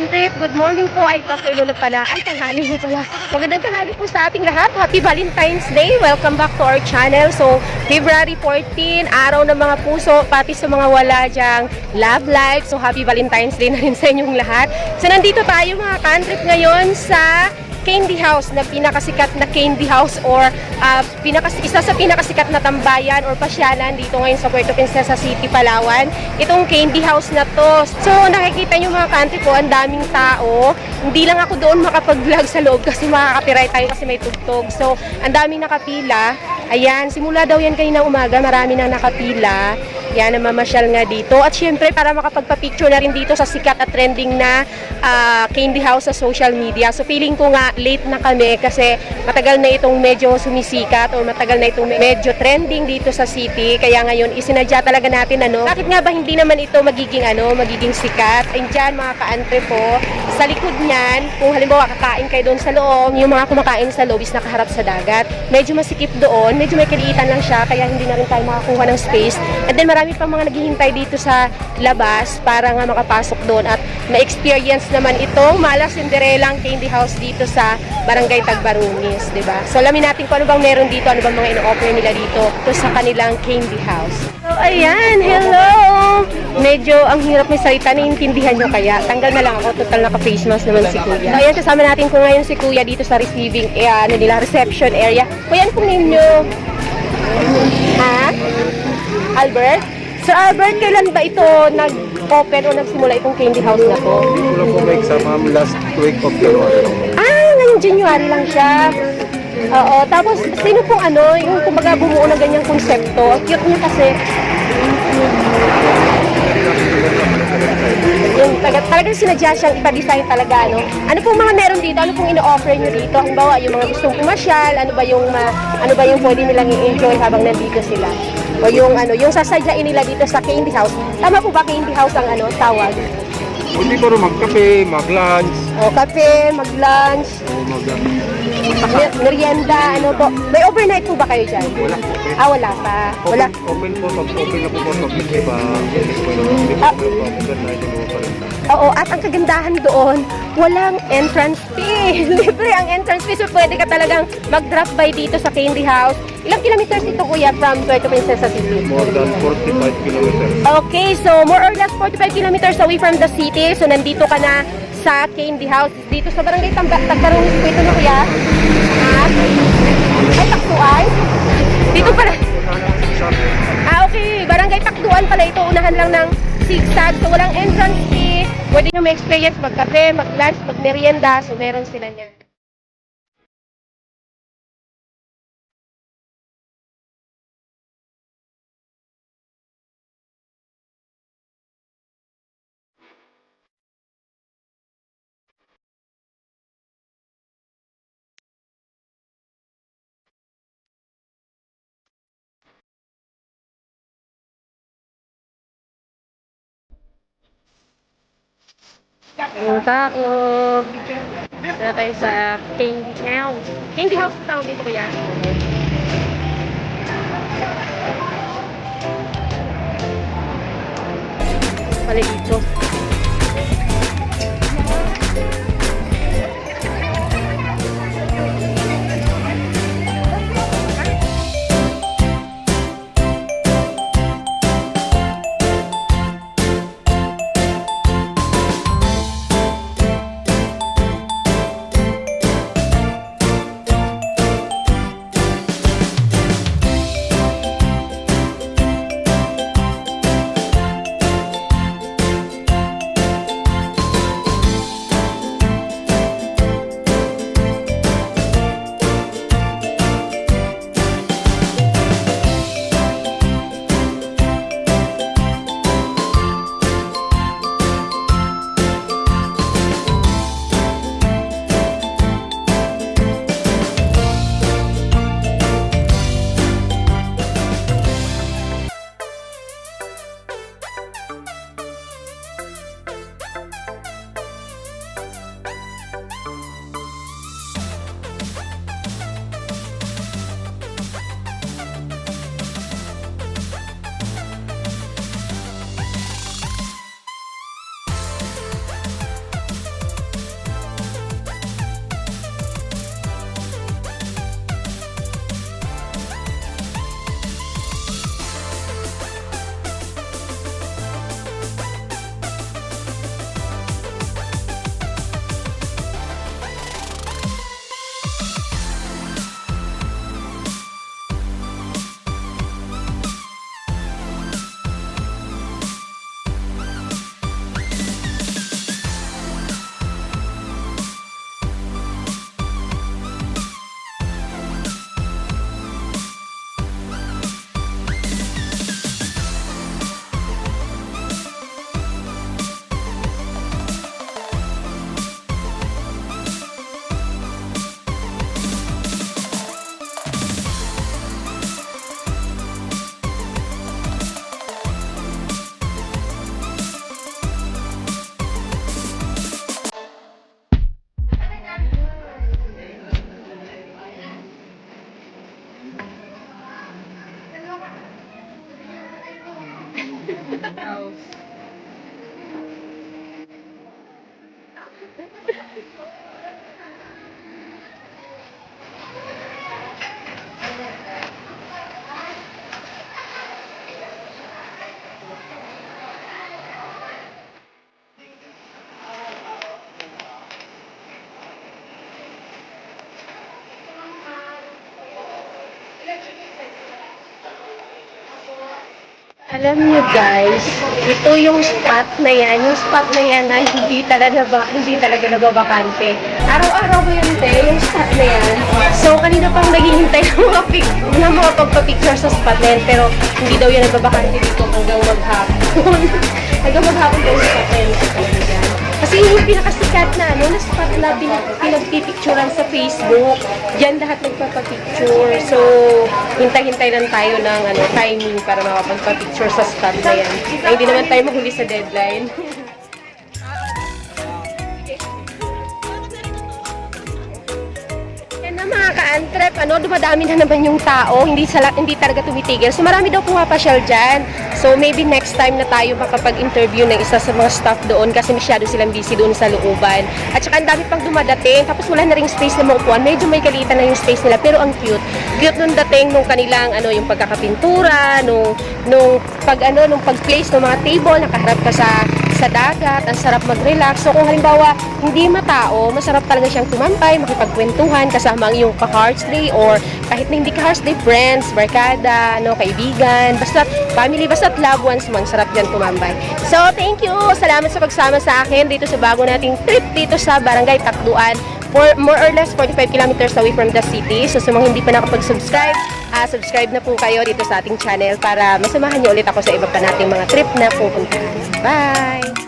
ka-trip, good morning po. Ay, afternoon na pala. Ay, tanghali na pala. Magandang tanghali po sa ating lahat. Happy Valentine's Day. Welcome back to our channel. So, February 14, araw ng mga puso, pati sa mga wala dyang love life. So, Happy Valentine's Day na rin sa inyong lahat. So, nandito tayo mga ka-trip ngayon sa Candy House na pinakasikat na candy house or isa sa pinakasikat na tambayan or pasyalan dito ngayon sa Puerto Princesa City, Palawan. Itong candy house na to. So nakikita nyo mga country po, ang daming tao. Hindi lang ako doon makapag-vlog sa loob kasi makaka-copyright tayo kasi may tugtog. So ang daming nakapila. Ayan, simula daw yan kaninang umaga, marami nang nakapila. Yan, namamasyal nga dito. At syempre, para makapagpa-picture na rin dito sa sikat at trending na candy house sa social media. So, feeling ko nga, late na kami kasi matagal na itong medyo sumisikat o matagal na itong medyo trending dito sa city. Kaya ngayon, isinadya talaga natin, bakit nga ba hindi naman ito magiging sikat? And dyan, mga ka-antre po, sa likod niyan, kung halimbawa kakain kayo doon sa loob, yung mga kumakain sa loob is nakaharap sa dagat. Medyo masikip doon, medyo may kaliitan lang siya, kaya hindi na rin tayo makakuha ng space. And then, marami pang mga naghihintay dito sa labas para nga makapasok doon at ma-experience naman itong Mala Cinderella candy house dito sa Barangay Tagbarunis, diba? So alamin natin kung ano bang meron dito, ano bang mga ino-offer nila dito sa kanilang candy house. So ayan, hello! Medyo ang hirap may salita, naiintindihan nyo kaya. Tanggal na lang ako, total naka-face mask naman si Kuya. So ayan, kasama natin ko ngayon si Kuya dito sa receiving, reception area. Kuya, ano pong name nyo? Ha? Albert? Sir Albert, kailan ba ito nag-open o nagsimula itong candy house na to? Wala po may exam, last week of January. Ngayong January lang siya. Oo, tapos sino pong yung kumbaga bumuo ng ganyang konsepto? Cute niya kasi. Yung talagang sinadya siyang ipa-design talaga, Ano pong mga meron dito? Ano pong ino-offer niyo dito? Halimbawa, yung mga gustong pumasyal, ano ba yung pwede nilang i-enjoy habang nandito sila? O yung yung sasadyain nila dito sa candy house. Tama po ba candy house ang tawag? Hindi ko rin magkape, mag-lunch. O kape, mag-lunch, merienda, po. May overnight po ba kayo dyan? Wala po. Wala pa. Wala. Open po, open na po po. Hindi pa overnight. Oo, at ang kagandahan doon, walang entrance fee. Libre ang entrance fee. So pwede ka talagang mag-drop by dito sa candy house. Ilang kilometers ito, Kuya, from Puerto Princesa City? More than 45 kilometers. Okay, so more or less 45 kilometers away from the city. So nandito ka na sa candy house. Dito sa Barangay Tagbarunis po ito, Kuya. Ay, Taktuan? Dito pala. Okay. Barangay Taktuan pala ito. Unahan lang ng zigzag. So walang entrance fee. Pwede nyo ma-experience magkape, mag-lunch, mag-merienda. So meron sila niyan. Taob. Dito tayo sa candy house. Candy house tawag dito, Kuya. Pala dito. Alam niyo guys, ito yung spot na yan. Yung spot na yan na hindi talaga nababakante. Araw-araw ko yun, te, yung spot na yan. So, kanina pang naghihintay ng mga pagpa-picture sa spot na yan. Pero, hindi daw yan nababakante dito hanggang maghapon. Hanggang maghapon daw yung spot na yan. Kasi yun yung pinakasikat na, na spot na pinagpipicturean sa Facebook. Diyan lahat nagpapapicture. So, hintay-hintay lang tayo ng timing para makapagpapicture sa spot na yan. Ay, hindi naman tayo mahuli sa deadline. Yan na mga ka-antrep, dumadami na naman yung tao, hindi talaga tumitigil. So marami daw pumapasyal dyan. So maybe next time na tayo makapag-interview ng isa sa mga staff doon kasi masyado silang busy doon sa looban. At saka ang dami pang dumadating, tapos wala na ring space na maupuan. Medyo may kalitan na yung space nila, pero ang cute. Cute nung dating nung kanilang yung pagkakapintura, nung pag-place ng mga table, nakaharap ka sa dagat, ang sarap mag-relax. So kung halimbawa hindi matao, masarap talaga siyang tumambay, makipagkwentuhan kasama ang iyong ka-hearts day or kahit na hindi ka-hearts day, friends, barkada, kaibigan, basta family, basta loved ones man, sarap dyan tumambay. So thank you! Salamat sa pagsama sa akin dito sa bago nating trip dito sa Barangay Takduan. For more or less 45 kilometers away from the city. So sa mga hindi pa nakapag-subscribe, subscribe na po kayo dito sa ating channel para masamahan niyo ulit ako sa iba pa nating mga trip na pupuntahan. Bye!